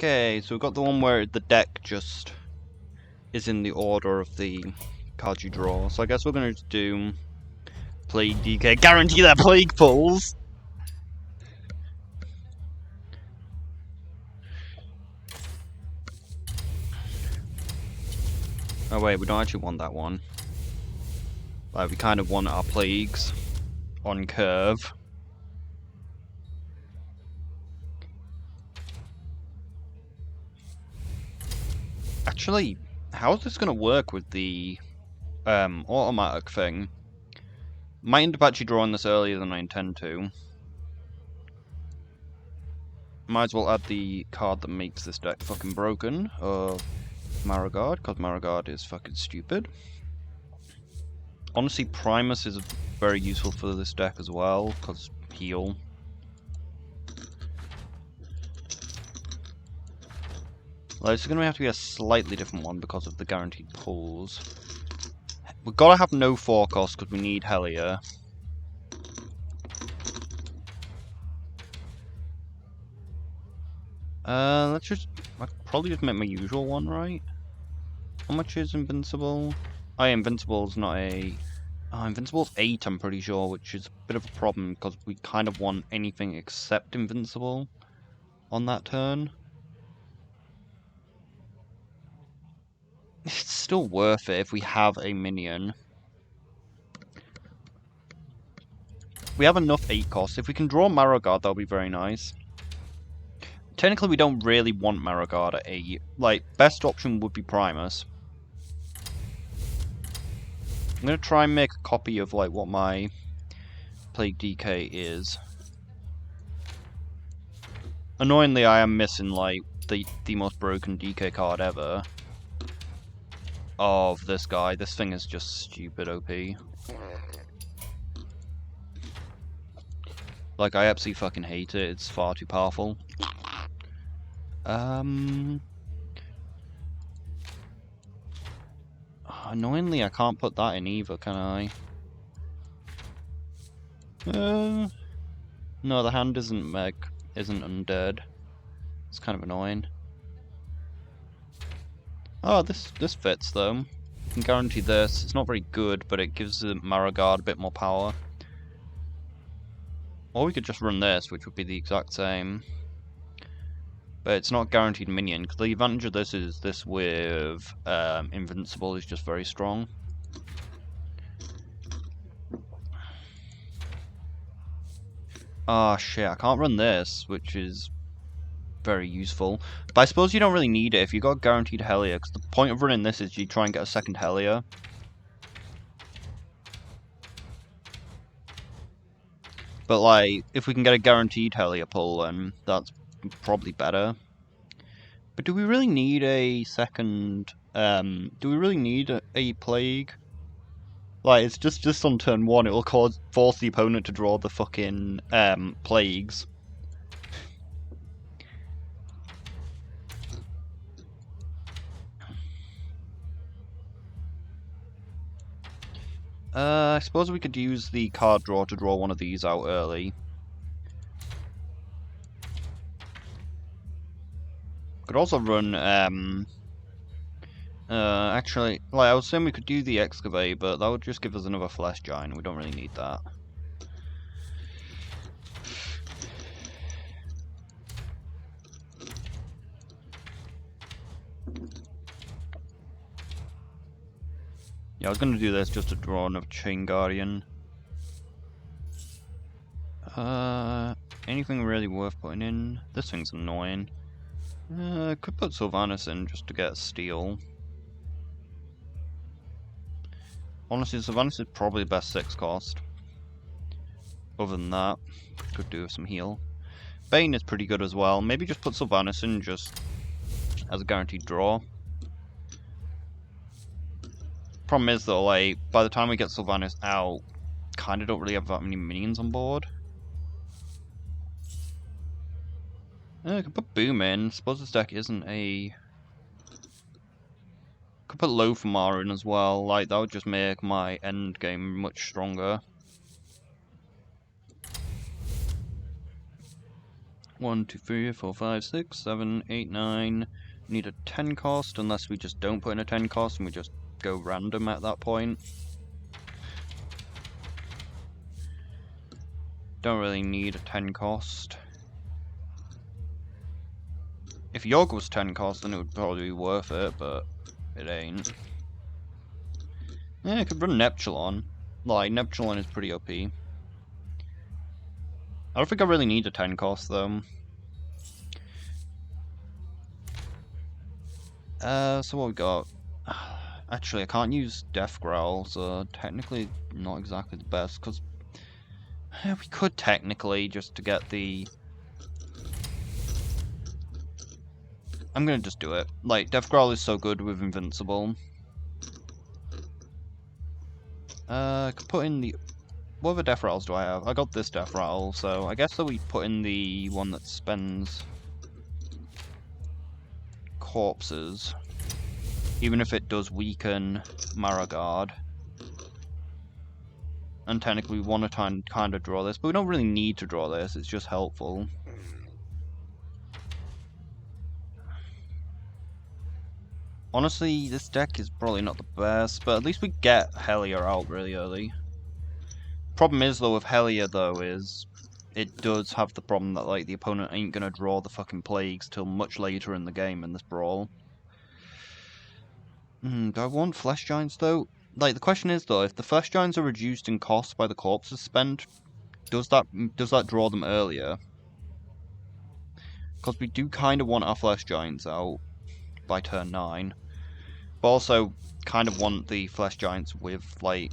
Okay, so we've got the one where the deck just is in the order of the cards you draw. So I guess we're going to do Plague DK. Guarantee that Plague pulls! Oh wait, we don't actually want that one. Like, we kind of want our Plagues on curve. Actually, how is this going to work with the automatic thing? Might end up actually drawing this earlier than I intend to. Might as well add the card that makes this deck fucking broken of Maragard, because Maragard is fucking stupid. Honestly, Primus is very useful for this deck as well, because heal. Like, it's going to have to be a slightly different one because of the guaranteed pulls. We've got to have no 4 cost because we need Hellier. Let's just... I'd probably just make my usual one, right? How much is Invincible? Oh, yeah, Invincible's not a... Oh, Invincible's 8, I'm pretty sure, which is a bit of a problem because we kind of want anything except Invincible on that turn. It's still worth it if we have a minion. We have enough 8 costs. If we can draw Maragard, that'll be very nice. Technically, we don't really want Maragard at 8. Like, best option would be Primus. I'm going to try and make a copy of, like, what my Plague DK is. Annoyingly, I am missing, like, the most broken DK card ever. Of this guy. This thing is just stupid OP. Like, I absolutely fucking hate it. It's far too powerful. Annoyingly, I can't put that in either, can I? No, the hand isn't undead. It's kind of annoying. Oh, this fits though. I can guarantee this. It's not very good, but it gives the Maragard a bit more power. Or we could just run this, which would be the exact same. But it's not guaranteed minion, because the advantage of this is this with Invincible is just very strong. Ah, shit, I can't run this, which is very useful. But I suppose you don't really need it if you got guaranteed Hellier, because the point of running this is you try and get a second Hellier. But, like, if we can get a guaranteed Hellier pull, then that's probably better. But do we really need a second... do we really need a Plague? Like, it's just on turn 1, it will force the opponent to draw the fucking Plagues. I suppose we could use the card draw to draw one of these out early. Could also run, actually, like, I was saying we could do the Excavate, but that would just give us another Flesh Giant, we don't really need that. Yeah, I was gonna do this just to draw another Chain Guardian. Anything really worth putting in? This thing's annoying. Could put Sylvanas in just to get Steel. Honestly, Sylvanas is probably the best 6 cost. Other than that, could do with some heal. Bane is pretty good as well. Maybe just put Sylvanas in just as a guaranteed draw. Problem is though, like, by the time we get Sylvanas out, kinda don't really have that many minions on board. I could put Boom in. Suppose this deck isn't a... Could put Lothmar in as well. Like, that would just make my end game much stronger. 1, 2, 3, 4, 5, 6, 7, 8, 9. Need a 10 cost, unless we just don't put in a 10 cost and we just go random at that point. Don't really need a 10 cost. If Yogg was 10 cost, then it would probably be worth it, but it ain't. Yeah, I could run Neptulon. Like, Neptulon is pretty OP. I don't think I really need a 10 cost, though. So what we got? Actually, I can't use Death Growl, so technically not exactly the best, because we could technically, just to get the... I'm gonna just do it. Like, Death Growl is so good with Invincible. I could put in the... What other Death Rattles do I have? I got this Death Rattle, so I guess that we put in the one that spends corpses. Even if it does weaken Maragard. And technically we want to kind of draw this, but we don't really need to draw this, it's just helpful. Honestly, this deck is probably not the best, but at least we get Helia out really early. Problem is, though, with Helia, though, is it does have the problem that, like, the opponent ain't gonna draw the fucking plagues till much later in the game in this brawl. Do I want Flesh Giants, though? Like, the question is, though, if the Flesh Giants are reduced in cost by the corpses spent, does that draw them earlier? Because we do kind of want our Flesh Giants out by turn 9. But also kind of want the Flesh Giants with, like,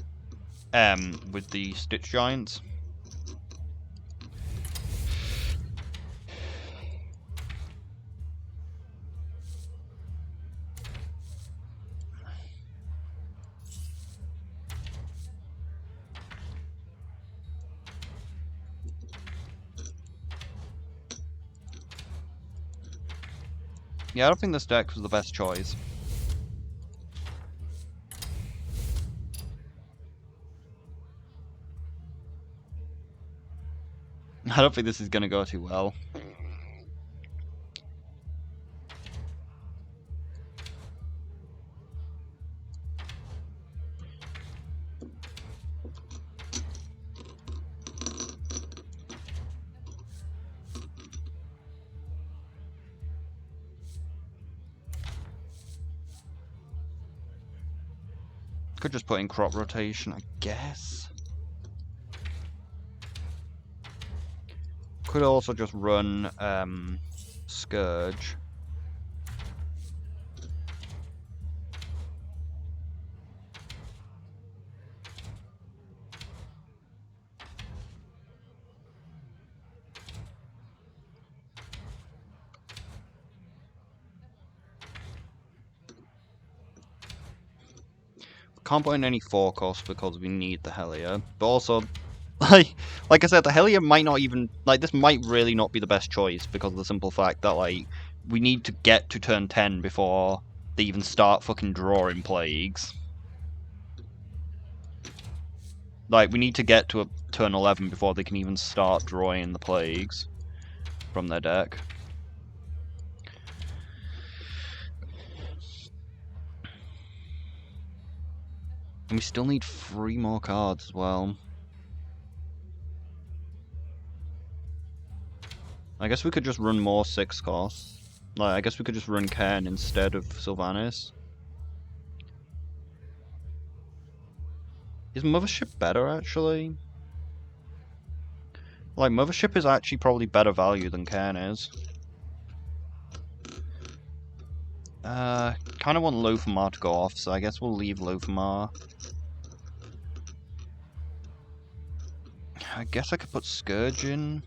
with the Stitch Giants. Yeah, I don't think this deck was the best choice. I don't think this is going to go too well. Could just put in crop rotation, I guess. Could also just run Scourge. Can't put in any 4 costs because we need the Helia, but also, like I said, the Helia might not even, like, this might really not be the best choice because of the simple fact that, like, we need to get to turn 10 before they even start fucking drawing plagues. Like, we need to get to a turn 11 before they can even start drawing the plagues from their deck. And we still need 3 more cards as well. I guess we could just run more 6 costs. Like, I guess we could just run Cairn instead of Sylvanas. Is Mothership better, actually? Like, Mothership is actually probably better value than Cairn is. Kind of want Lothamar to go off, so I guess we'll leave Lothamar. I guess I could put Scourge in.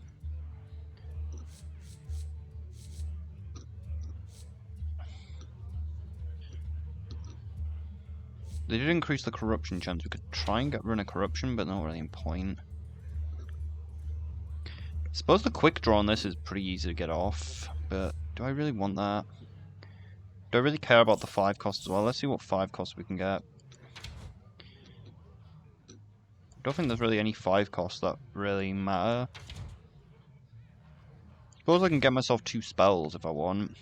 They did increase the corruption chance. We could try and get rid of corruption, but not really in point. I suppose the quick draw on this is pretty easy to get off, but do I really want that? Do I really care about the 5 costs as well? Let's see what 5 costs we can get. I don't think there's really any 5 costs that really matter. Suppose I can get myself 2 spells if I want.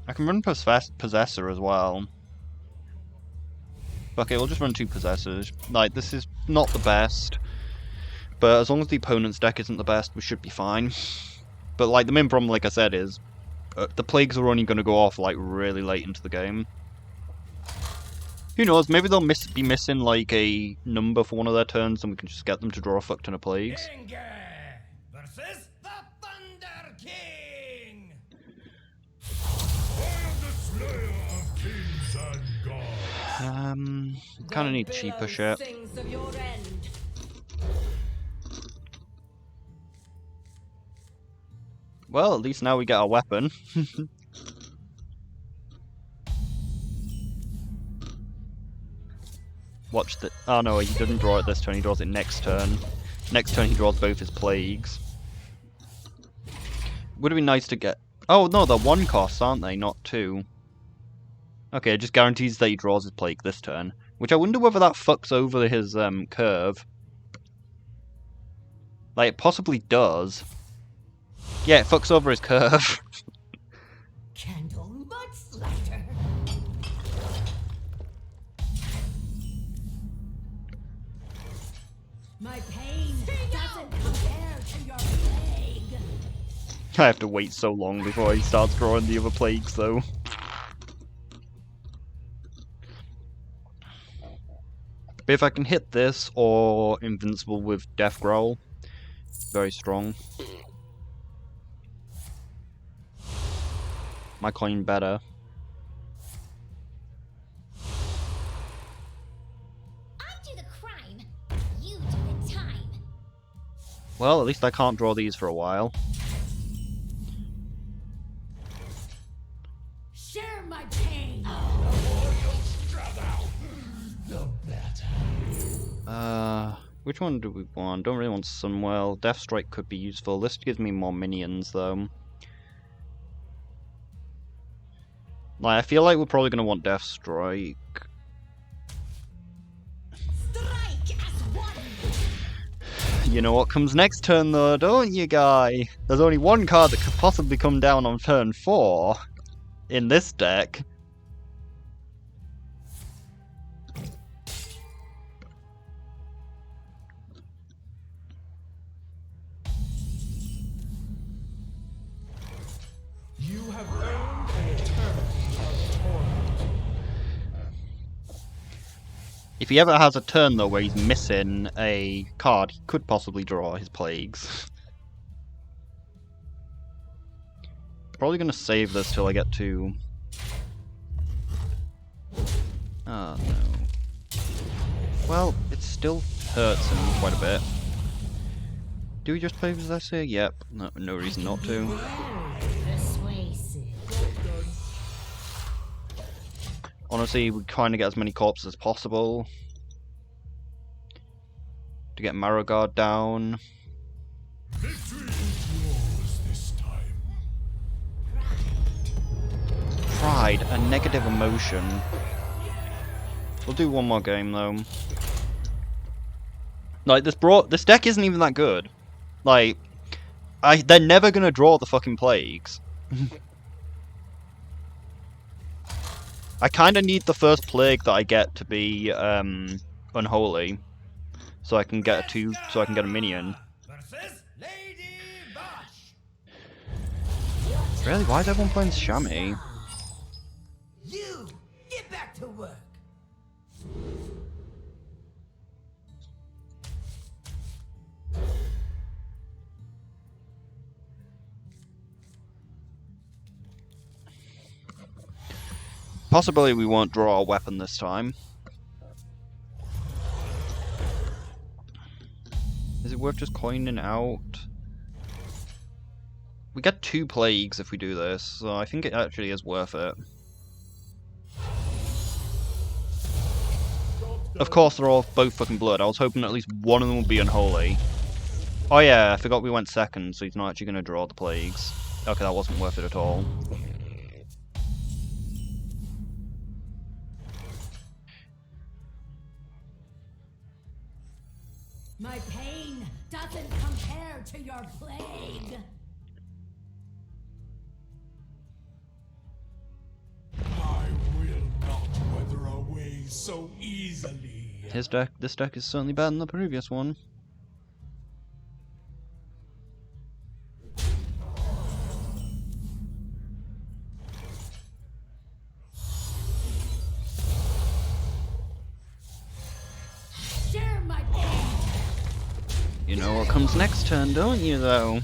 I can run Possessor as well. Okay, we'll just run 2 Possessors. Like, this is not the best. But as long as the opponent's deck isn't the best, we should be fine. But, like, the main problem, like I said, is the Plagues are only going to go off, like, really late into the game. Who knows, maybe they'll be missing, like, a number for one of their turns, and we can just get them to draw a fuck ton of Plagues. Versus the Thunder King! Kind of need cheaper shit. Well, at least now we get our weapon. Watch the. Oh no, he doesn't draw it this turn, he draws it next turn. Next turn he draws both his Plagues. Would have been nice to get. Oh no, they're 1 costs, aren't they? Not 2. Okay, it just guarantees that he draws his Plague this turn. Which I wonder whether that fucks over his curve. Like, it possibly does. Yeah, it fucks over his curve. Candle much lighter. My pain doesn't compare to your plague. I have to wait so long before he starts drawing the other Plagues, though. But if I can hit this, or Invincible with Death Growl, very strong. My coin better. I do the crime, you do the time. Well, at least I can't draw these for a while. Share my pain. Which one do we want? Don't really want Sunwell. Death Strike could be useful. This gives me more minions, though. Like, I feel like we're probably going to want Death Strike. Strike as one. You know what comes next turn, though, don't you, guy? There's only 1 card that could possibly come down on turn 4 in this deck. You have earned an eternity of torment. If he ever has a turn, though, where he's missing a card, he could possibly draw his Plagues. Probably going to save this till I get to... Oh, no. Well, it still hurts him quite a bit. Do we just play Possessor? Yep. No reason not to. Honestly, we kind of get as many corpses as possible to get Marrowguard down. Victory is yours this time. Pride, a negative emotion. We'll do one more game though. Like this deck isn't even that good. Like, they're never gonna draw the fucking Plagues. I kind of need the first Plague that I get to be unholy, so I can get a minion. Really? Why is everyone playing Shammy? You get back to work. Possibly we won't draw a weapon this time. Is it worth just coining out? We get 2 Plagues if we do this, so I think it actually is worth it. Of course they're all both fucking blood. I was hoping at least one of them would be unholy. Oh yeah, I forgot we went second, so he's not actually going to draw the Plagues. Okay, that wasn't worth it at all. to your plague. I will not weather away so easily. This deck is certainly better than the previous one. Share my pain. You know what comes next turn, don't you, though?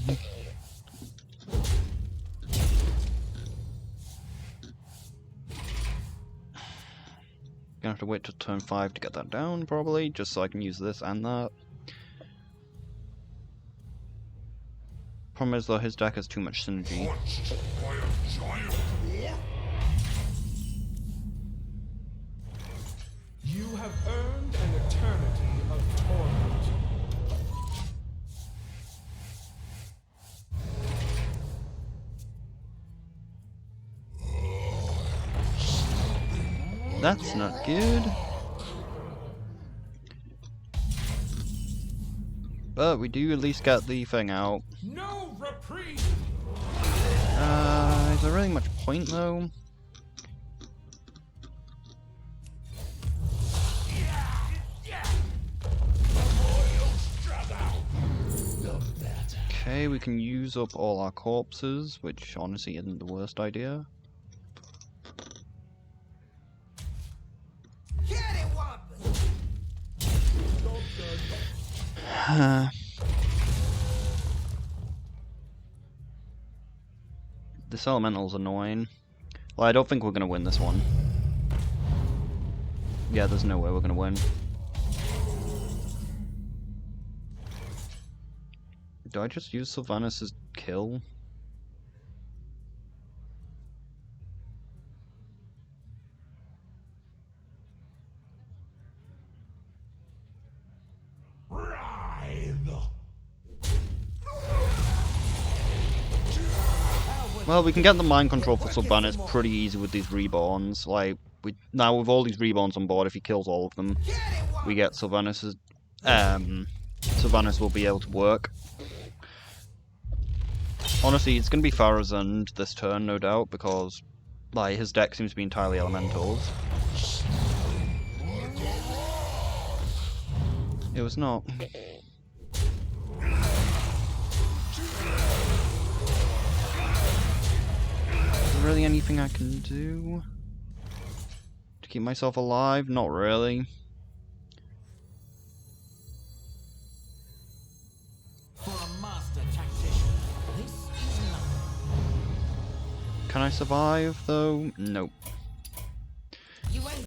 Gonna have to wait till turn 5 to get that down, probably, just so I can use this and that. Problem is, though, his deck has too much synergy. Punched by a giant dwarf? You have earned an eternity of torment. That's not good. But we do at least get the thing out. No reprieve! Is there really much point, though? Okay, we can use up all our corpses, which honestly isn't the worst idea. This elemental's annoying. Well, I don't think we're gonna win this one. Yeah, there's no way we're gonna win. Do I just use Sylvanas' kill? Well, we can get the mind control for Sylvanas pretty easy with these reborns. Like, now with all these reborns on board, if he kills all of them, we get Sylvanas' Sylvanas will be able to work. Honestly, it's going to be Farazand this turn, no doubt, because like his deck seems to be entirely elementals. It was not. Is there really anything I can do to keep myself alive? Not really. For a master tactician, this is nothing. Can I survive, though? Nope.